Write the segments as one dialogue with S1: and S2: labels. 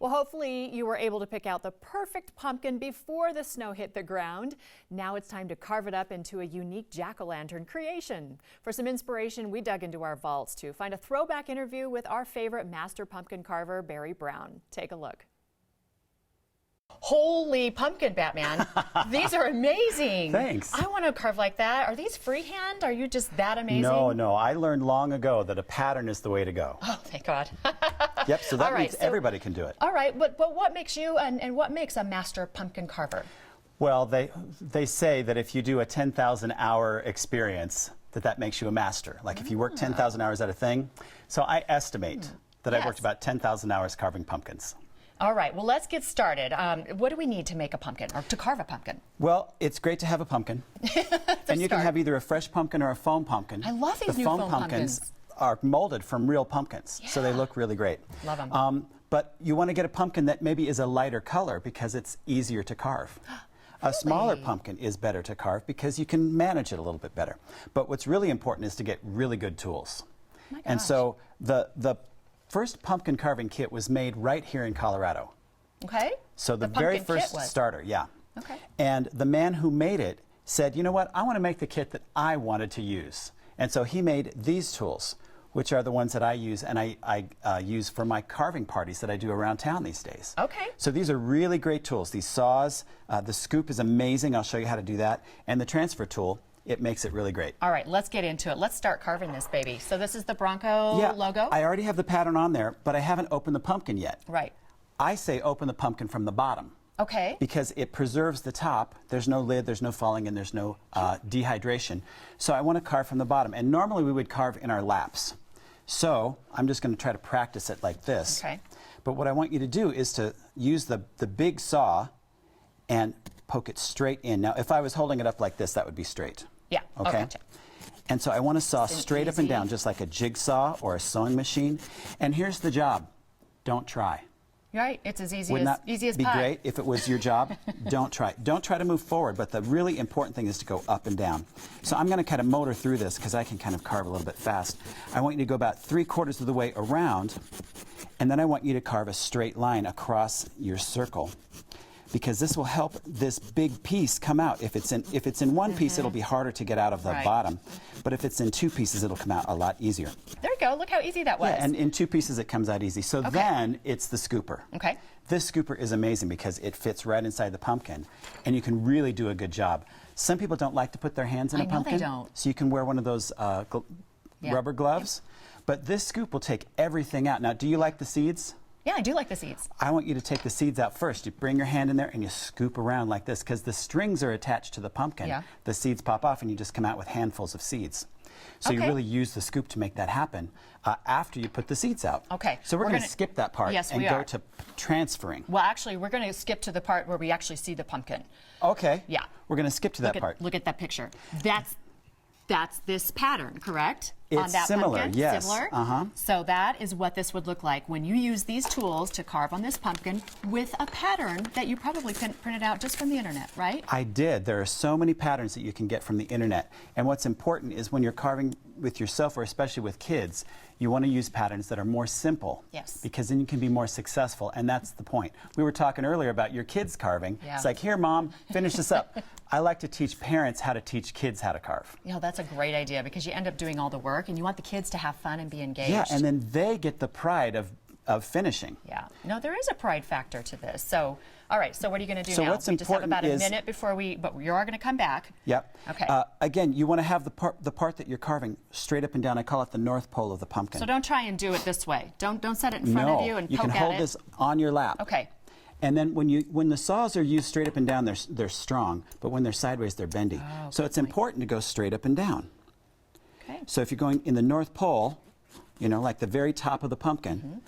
S1: Well, hopefully you were able to pick out the perfect pumpkin before the snow hit the ground. Now it's time to carve it up into a unique jack-o'-lantern creation. For some inspiration, we dug into our vaults to find a throwback interview with our favorite master pumpkin carver, Barry Brown. Take a look. Holy pumpkin, Batman. These are amazing.
S2: Thanks.
S1: I want to carve like that. Are these freehand? Are you just that amazing?
S2: No. I learned long ago that a pattern is the way to go.
S1: Oh, thank God.
S2: Yep, so that means everybody can do it.
S1: All right, but what makes you and what makes a master pumpkin carver?
S2: Well, they say that if you do a 10,000 hour experience, that makes you a master. Like if you work 10,000 hours at a thing. So I estimate that I've worked about 10,000 hours carving pumpkins.
S1: All right, well, let's get started. What do we need to make a pumpkin or to carve a pumpkin?
S2: Well, it's great to have a pumpkin. And you can have either a fresh pumpkin or a foam pumpkin.
S1: I love these new foam pumpkins.
S2: Are molded from real pumpkins, so they look really great.
S1: Love them.
S2: But you want to get a pumpkin that maybe is a lighter color because it's easier to carve. A smaller pumpkin is better to carve because you can manage it a little bit better. But what's really important is to get really good tools.
S1: Oh my gosh.
S2: And so the first pumpkin carving kit was made right here in Colorado.
S1: Okay.
S2: So the very first starter, yeah.
S1: Okay.
S2: And the man who made it said, you know what, I want to make the kit that I wanted to use. And so he made these tools, which are the ones that I use, and I use for my carving parties that I do around town these days.
S1: Okay.
S2: So these are really great tools. These saws, the scoop is amazing. I'll show you how to do that. And the transfer tool, it makes it really great.
S1: All right, let's get into it. Let's start carving this baby. So this is the Bronco logo?
S2: I already have the pattern on there, but I haven't opened the pumpkin yet.
S1: Right.
S2: I say open the pumpkin from the bottom.
S1: Okay.
S2: Because it preserves the top. There's no lid, there's no falling in, there's no dehydration. So I want to carve from the bottom. And normally we would carve in our laps. So I'm just going to try to practice it like this.
S1: Okay.
S2: But what I want you to do is to use the big saw and poke it straight in. Now, if I was holding it up like this, that would be straight.
S1: Yeah.
S2: Okay.
S1: Gotcha.
S2: And so I want to saw straight up and down, just like a jigsaw or a sewing machine. And here's the job. Don't try.
S1: Right. It's as easy
S2: Wouldn't
S1: as
S2: that be great if it was your job? Don't try. Don't try to move forward, but the really important thing is to go up and down. So I'm going to kind of motor through this because I can kind of carve a little bit fast. I want you to go about 3/4 of the way around, and then I want you to carve a straight line across your circle, because this will help this big piece come out. If it's in one piece, it'll be harder to get out of the bottom, but if it's in two pieces, it'll come out a lot easier.
S1: There you go. Look how easy that was.
S2: Yeah, and in two pieces, it comes out easy. So then it's the scooper.
S1: Okay.
S2: This scooper is amazing because it fits right inside the pumpkin, and you can really do a good job. Some people don't like to put their hands in a pumpkin,
S1: they don't.
S2: So you can wear one of those rubber gloves. But this scoop will take everything out. Now, do you like the seeds?
S1: Yeah, I do like the seeds.
S2: I want you to take the seeds out first. You bring your hand in there and you scoop around like this because the strings are attached to the pumpkin.
S1: Yeah.
S2: The seeds pop off and you just come out with handfuls of seeds. So you really use the scoop to make that happen after you put the seeds out.
S1: Okay.
S2: So we're going to skip that part and go to transferring.
S1: Well, actually, we're going to skip to the part where we actually see the pumpkin.
S2: Okay.
S1: Yeah.
S2: We're going to skip to that part.
S1: Look at that picture. That's this pattern, correct?
S2: It's
S1: on that
S2: similar,
S1: pumpkin?
S2: yes.
S1: Similar? So that is what this would look like when you use these tools to carve on this pumpkin with a pattern that you probably printed out just from the internet, right?
S2: I did. There are so many patterns that you can get from the internet. And what's important is when you're carving with yourself, or especially with kids, you want to use patterns that are more simple.
S1: Yes.
S2: Because then you can be more successful, and that's the point. We were talking earlier about your kids carving.
S1: Yeah.
S2: It's like, here, Mom, finish this up. I like to teach parents how to teach kids how to carve.
S1: You know, that's a great idea because you end up doing all the work and you want the kids to have fun and be engaged.
S2: Yeah, and then they get the pride of finishing.
S1: Yeah. No, there is a pride factor to this. So, all right, so what are you going to do
S2: so
S1: now?
S2: What's
S1: we just have about a
S2: is,
S1: minute before but you are going to come back.
S2: Yep.
S1: Okay.
S2: Again, you want to have the part that you're carving straight up and down. I call it the North Pole of the pumpkin.
S1: So don't try and do it this way. Don't set it in front of you and poke at it.
S2: You can hold this on your lap.
S1: Okay.
S2: And then when the saws are used straight up and down, they're strong, but when they're sideways, they're bendy.
S1: Oh,
S2: so it's important to go straight up and down.
S1: Okay.
S2: So if you're going in the North Pole, you know, like the very top of the pumpkin,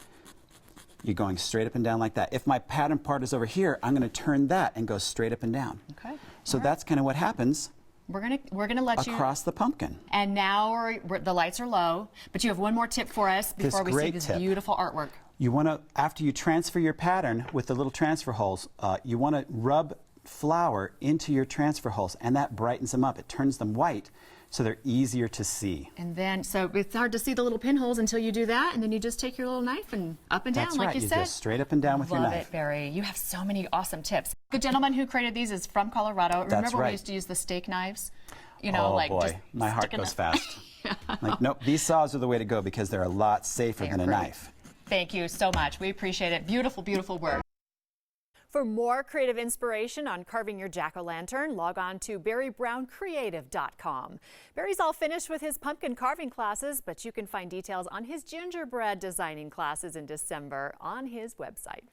S2: you're going straight up and down like that. If my pattern part is over here, I'm going to turn that and go straight up and down.
S1: Okay.
S2: So that's kind of what happens.
S1: We're gonna let you
S2: across the pumpkin.
S1: And now the lights are low, but you have one more tip for us before we see this beautiful artwork.
S2: You want to, after you transfer your pattern with the little transfer holes, you want to rub flour into your transfer holes, and that brightens them up. It turns them white. so they're easier to see.
S1: And then, so it's hard to see the little pinholes until you do that, and then you just take your little knife and up and down,
S2: That's
S1: like
S2: right.
S1: you said.
S2: Just straight up and down with your
S1: Love
S2: knife.
S1: it, Barry. You have so many awesome tips. The gentleman who created these is from Colorado. Remember when
S2: right.
S1: we used to use the steak knives? You know,
S2: Oh
S1: like
S2: boy,
S1: just
S2: my heart
S1: sticking
S2: goes
S1: it-
S2: fast. Like, nope, these saws are the way to go because they're a lot safer than a
S1: great.
S2: knife.
S1: Thank you so much. We appreciate it. Beautiful, beautiful work. For more creative inspiration on carving your jack-o'-lantern, log on to barrybrowncreative.com. Barry's all finished with his pumpkin carving classes, but you can find details on his gingerbread designing classes in December on his website.